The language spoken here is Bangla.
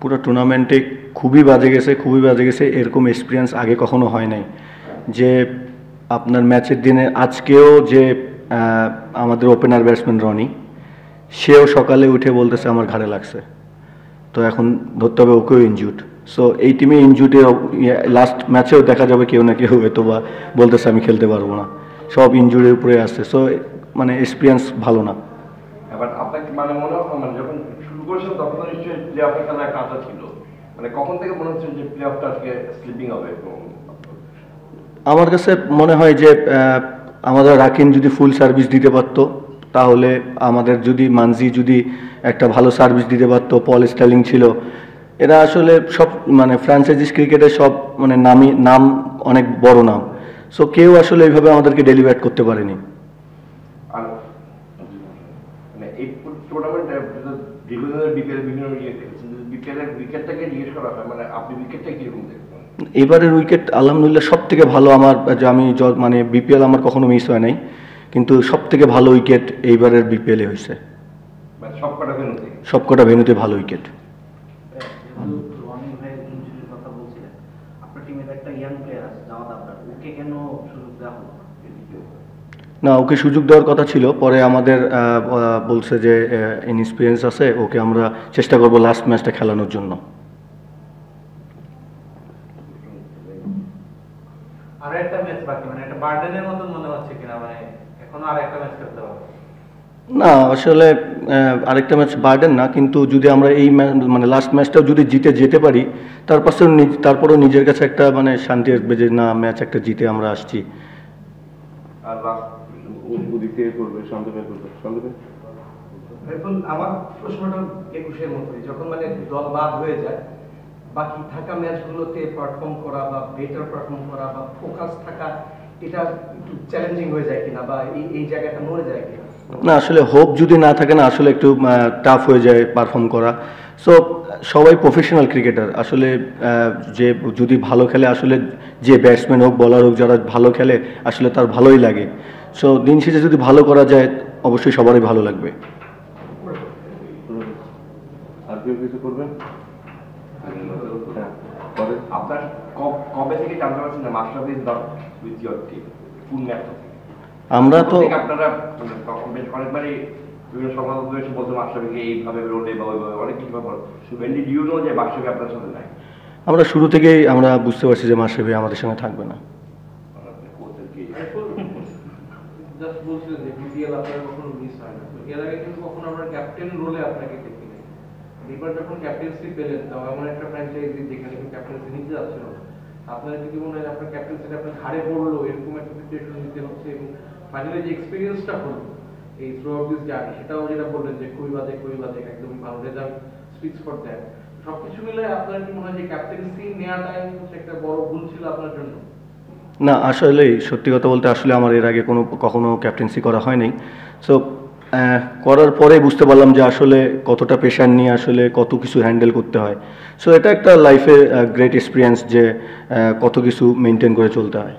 পুরো টুর্নামেন্টে খুবই বাজে গেছে এরকম এক্সপিরিয়েন্স আগে কখনো হয় নাই। যে আপনার ম্যাচের দিনে আজকেও যে আমাদের ওপেনার ব্যাটসম্যান রনি, সেও সকালে উঠে বলতেছে আমার ঘাড়ে লাগছে, তো এখন ধরতে হবে ওকেও ইনজুড। সো এই টিমে ইনজুডে লাস্ট ম্যাচেও দেখা যাবে কেউ না কেউ হয়তো বা বলতেছে আমি খেলতে পারবো না, সব ইনজুরির উপরে আসছে। সো মানে এক্সপিরিয়েন্স ভালো না। এবার আপনাকে মানে মনে হয় মানে যখন শুরু করেছেন তখন তো নিশ্চয়ই প্লে অফের খেলা একটা আশা ছিল, মানে কখন থেকে মনে হচ্ছে যে প্লে অফটা আজকে স্লিপিং হবে? আমার কাছে মনে হয় যে আমাদের রাকিন যদি ফুল সার্ভিস দিতে পারতো, তাহলে আমাদের যদি মানজি যদি একটা ভালো সার্ভিস দিতে পারতো, পল স্টার্লিং ছিল, এরা আসলে সব মানে ফ্র্যাঞ্চাইজিস ক্রিকেটের সব মানে নাম অনেক বড় নাম। সো কেউ আসলে এইভাবে আমাদেরকে ডেলিভার করতে পারেনি। আর মানে এই টুর্নামেন্টে বিভিন্ন বিপিএলের উইকেটটাকে জিজ্ঞেস করা হয়, মানে আপনি উইকেটটা কিরকম দেখবেন? এবারের উইকেট আলহামদুলিল্লাহ সব থেকে ভালো আমার, যে আমি মানে বিপিএল আমার কখনো মিস হয় নাই, কিন্তু সব থেকে ভালো উইকেট এইবারের বিপিএলে হয়েছে। সবকটা ভেন্যুতে ভালো উইকেট। না, ওকে সুযোগ দেওয়ার কথা ছিল, পরে আমাদের বলছে যে ইনএক্সপিরিয়েন্স আছে, ওকে আমরা চেষ্টা করবো লাস্ট ম্যাচটা খেলানোর জন্য। না আসলে আরেকটা ম্যাচ বার্ডেন না, কিন্তু যদি আমরা এই মানে লাস্ট ম্যাচটাও যদি জিতে যেতে পারি, তারপরেও নিজের কাছে একটা মানে শান্তি আসবে যে না, ম্যাচ একটা জিতে আমরা আসছি। আমার প্রশ্নটা 21-এর মতোই, যখন মানে দল বাদ হয়ে যায়, বাকি থাকা ম্যাচগুলোতে পারফর্ম করা বা বেটার পারফর্ম করা বা ফোকাস থাকা, এটা একটু চ্যালেঞ্জিং হয়ে যায় কিনা, বা এই জায়গাটা মরে যায় কিনা? না আসলে হোপ যদি না থাকে না, আসলে একটু টাফ হয়ে যায় পারফর্ম করা। সো সবাই প্রফেশনাল ক্রিকেটার, আসলে যে যদি ভালো খেলে, আসলে যে ব্যাটসম্যান হোক বলার হোক, যারা ভালো খেলে আসলে তার ভালোই লাগে। সো দিন শেষে যদি ভালো করা যায়, অবশ্যই সবারই ভালো লাগবে। আপনার কবে থেকে জানতে পারছেন Mashrafe is not with your team full match? আমরা তো আপনারা বেশ অনেকবারই বিভিন্ন সংবাদ এসে বলতে মাশরাফিকে এইভাবে রোডে বা ওইভাবে অনেক কিছু ব্যাপার, when did you know যে মাশরাফি আপনার সাথে নাই? আমরা শুরু থেকেই আমরা বুঝতে পারছি যে মাশরাফি আমাদের সঙ্গে থাকবে না। জাস্ট বলছিলেন যে বিপিএল আপনার কখনো মিস হয় না, এর আগে কিন্তু কখনো আমরা ক্যাপ্টেন রোলে আপনাকে দেখি নাই। এবার যখন ক্যাপ্টেন্সি পেলেন, তাও এমন একটা ফ্র্যাঞ্চাইজি যেখানে ক্যাপ্টেন্সি নিতে যাচ্ছিল, আপনার কি মনে হয় আপনার ক্যাপ্টেন্সিটা আপনার ঘাড়ে পড়লো, এরকম একটা সিচুয়েশন নিতে হচ্ছে, এবং ফাইনালি যে এক্সপিরিয়েন্সটা হলো এই থ্রু আউট দিস জার্নি, সেটাও যেটা বললেন যে খুবই বাজে একদম ভালো রেজাল্ট স্পিক্স ফর দ্যাট, সবকিছু মিলে আপনার কি মনে হয় যে ক্যাপ্টেন্সি নেওয়াটাই হচ্ছে একটা বড় ভুল ছিল আপনার জন্য? না আসলেই সত্যি কথা বলতে, আসলে আমার এর আগে কখনো ক্যাপ্টেন্সি করা হয়নি। সো করার পরে বুঝতে পারলাম যে আসলে কতটা প্রেশার নিয়ে আসলে কত কিছু হ্যান্ডেল করতে হয়। সো এটা একটা লাইফে গ্রেট এক্সপিরিয়েন্স যে কত কিছু মেনটেন করে চলতে হয়।